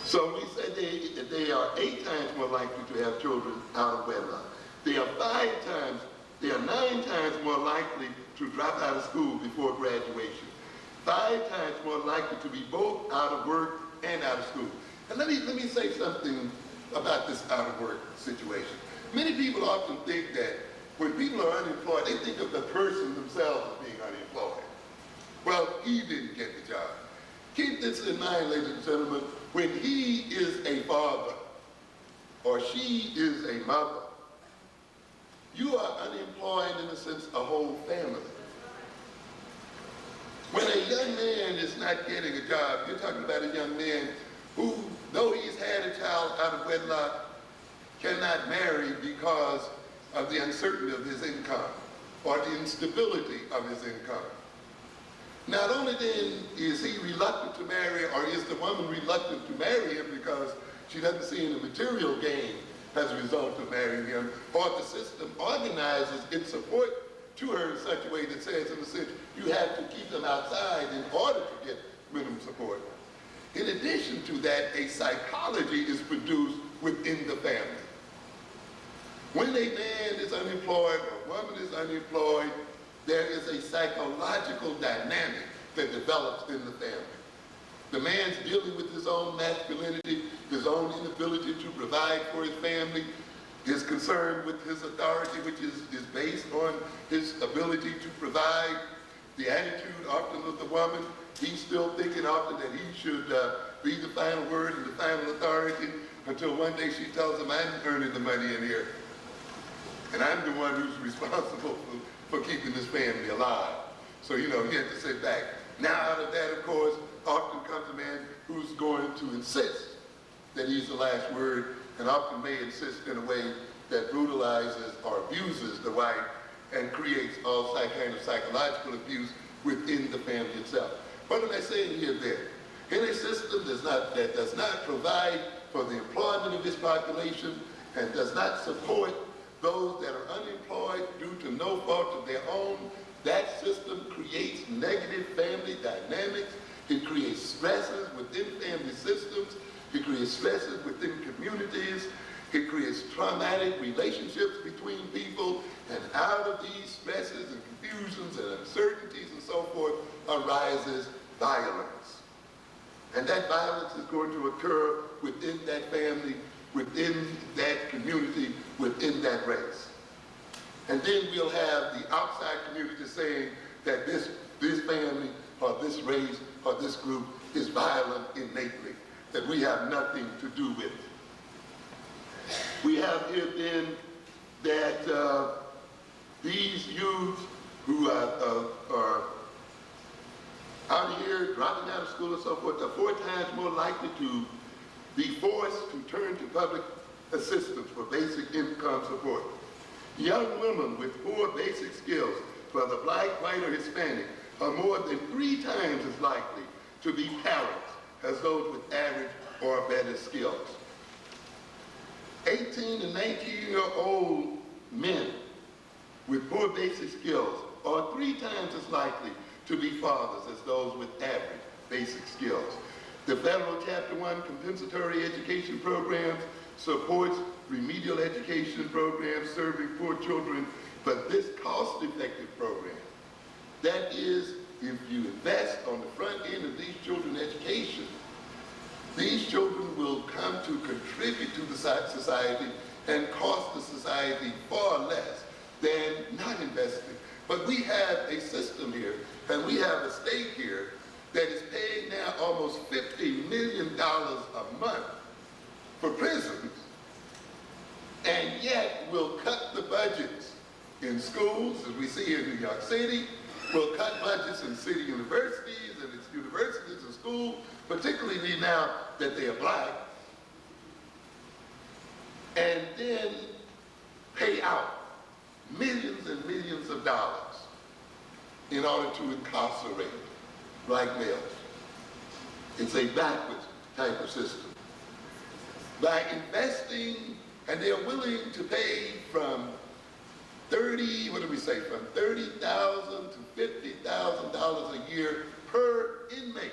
So we said they are 8 times more likely to have children out of wedlock. They are 9 times more likely to drop out of school before graduation. 5 times more likely to be both out of work and out of school. And let me say something about this out of work situation. Many people often think that when people are unemployed, they think of the person themselves as being unemployed. Well, he didn't get the job. Keep this in mind, ladies and gentlemen, when he is a father or she is a mother, you are unemployed in a sense, a whole family. When a young man is not getting a job, you're talking about a young man who, though he's had a child out of wedlock, cannot marry because of the uncertainty of his income or the instability of his income. Not only then is he reluctant to marry, or is the woman reluctant to marry him because she doesn't see any material gain as a result of marrying him, or the system organizes its support to her in such a way that says, in a sense, you have to keep them outside in order to get minimum support. In addition to that, a psychology is produced within the family. When a man is unemployed or a woman is unemployed, there is a psychological dynamic that develops in the family. The man's dealing with his own masculinity, his own inability to provide for his family, his concern with his authority, which is based on his ability to provide, the attitude often of the woman. He's still thinking often that he should be the final word and the final authority, until one day she tells him, I'm earning the money in here. And I'm the one who's responsible for keeping this family alive. So, you know, he had to sit back. Now out of that, of course, often comes a man who's going to insist that he's the last word, and often may insist in a way that brutalizes or abuses the wife and creates all kind of psychological abuse within the family itself. What am I saying here then? In a system that does not provide for the employment of its population and does not support those that are unemployed due to no fault of their own, that system creates negative family dynamics. It creates stresses within family systems. It creates stresses within communities. It creates traumatic relationships between people. And out of these stresses and confusions and uncertainties and so forth arises violence. And that violence is going to occur within that family, within that community, within that race. And then we'll have the outside community saying that this family or this race or this group is violent innately, that we have nothing to do with it. We have here then that these youths who are out here dropping out of school and so forth are 4 times more likely to be forced to turn to public assistance for basic income support. Young women with poor basic skills, whether black, white, or Hispanic, are more than 3 times as likely to be parents as those with average or better skills. 18 and 19-year-old men with poor basic skills are 3 times as likely to be fathers as those with average basic skills. The federal Chapter 1 compensatory education programs supports remedial education programs serving poor children, but this cost-effective program, that is, if you invest on the front end of these children's education, these children will come to contribute to the society and cost the society far less than not investing. But we have a system here, and we have a state here that is paying now almost $50 million a month for prisons, and yet will cut the budgets in schools, as we see in New York City, will cut budgets in city universities and its universities and schools, particularly now that they are black, and then pay out millions and millions of dollars in order to incarcerate black males. It's a backwards type of system. By investing, and they're willing to pay from $30,000 to $50,000 a year per inmate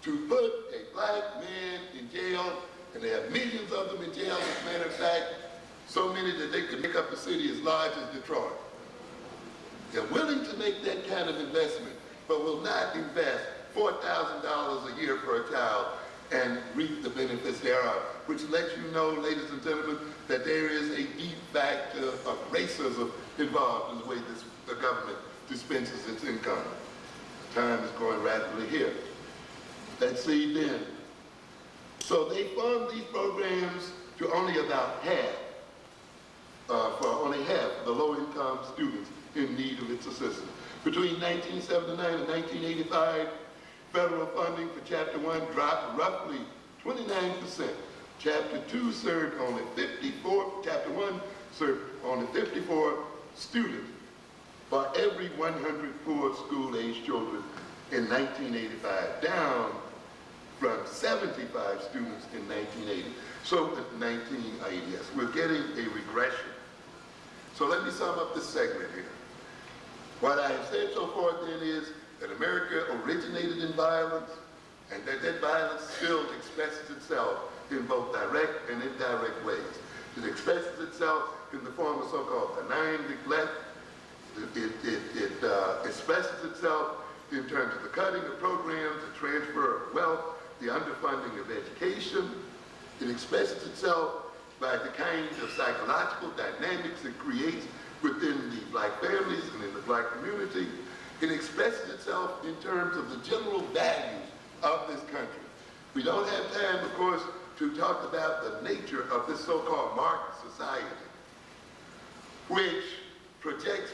to put a black man in jail, and they have millions of them in jail, as a matter of fact, so many that they could make up a city as large as Detroit. They're willing to make that kind of investment, but will not invest $4,000 a year for a child and reap the benefits thereof, which lets you know, ladies and gentlemen, that there is a deep factor of racism involved in the way the government dispenses its income. Time is going rapidly here. Let's see then. So they fund these programs to only about half, for only half of the low-income students in need of its assistance. Between 1979 and 1985, federal funding for Chapter 1 dropped roughly 29%. Chapter 2 served only 54, Chapter 1 served only 54 students for every 100 poor school-aged children in 1985, down from 75 students in 1980. So, 1980, yes, we're getting a regression. So let me sum up this segment here. What I have said so far then is that America originated in violence, and that violence still expresses itself in both direct and indirect ways. It expresses itself in the form of so-called benign neglect. It expresses itself in terms of the cutting of programs, the transfer of wealth, the underfunding of education. It expresses itself by the kinds of psychological dynamics it creates within the black families and in the black community. It expresses itself in terms of the general values of this country. We don't have time, of course, to talk about the nature of this so-called market society, which projects